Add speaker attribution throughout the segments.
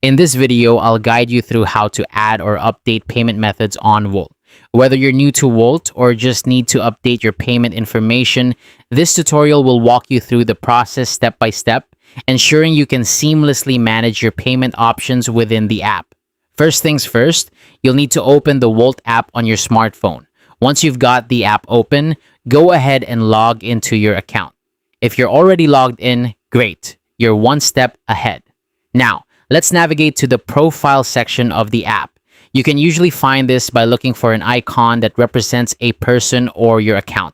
Speaker 1: In this video, I'll guide you through how to add or update payment methods on Wolt. Whether you're new to Wolt or just need to update your payment information, this tutorial will walk you through the process step by step, ensuring you can seamlessly manage your payment options within the app. First things first, you'll need to open the Wolt app on your smartphone. Once you've got the app open, go ahead and log into your account. If you're already logged in, great. You're one step ahead. Now, let's navigate to the profile section of the app. You can usually find this by looking for an icon that represents a person or your account,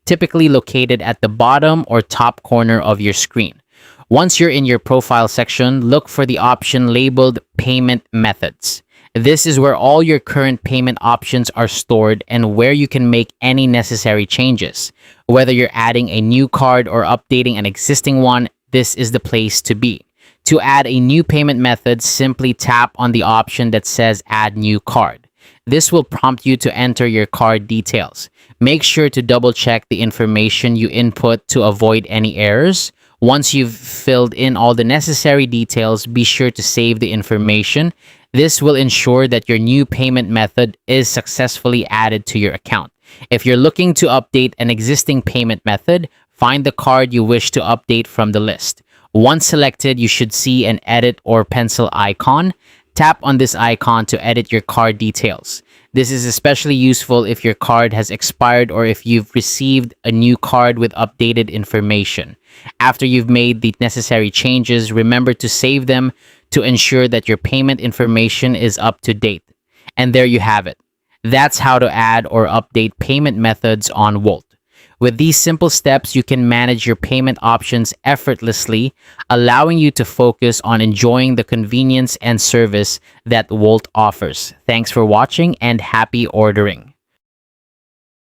Speaker 1: typically located at the bottom or top corner of your screen. Once you're in your profile section, look for the option labeled Payment Methods. This is where all your current payment options are stored and where you can make any necessary changes. Whether you're adding a new card or updating an existing one, this is the place to be. To add a new payment method, simply tap on the option that says Add New Card. This will prompt you to enter your card details. Make sure to double check the information you input to avoid any errors. Once you've filled in all the necessary details, be sure to save the information. This will ensure that your new payment method is successfully added to your account. If you're looking to update an existing payment method, find the card you wish to update from the list. Once selected, you should see an edit or pencil icon. Tap on this icon to edit your card details. This is especially useful if your card has expired or if you've received a new card with updated information. After you've made the necessary changes, remember to save them to ensure that your payment information is up to date. And there you have it. That's how to add or update payment methods on Wolt. With these simple steps, you can manage your payment options effortlessly, allowing you to focus on enjoying the convenience and service that Wolt offers. Thanks for watching and happy ordering.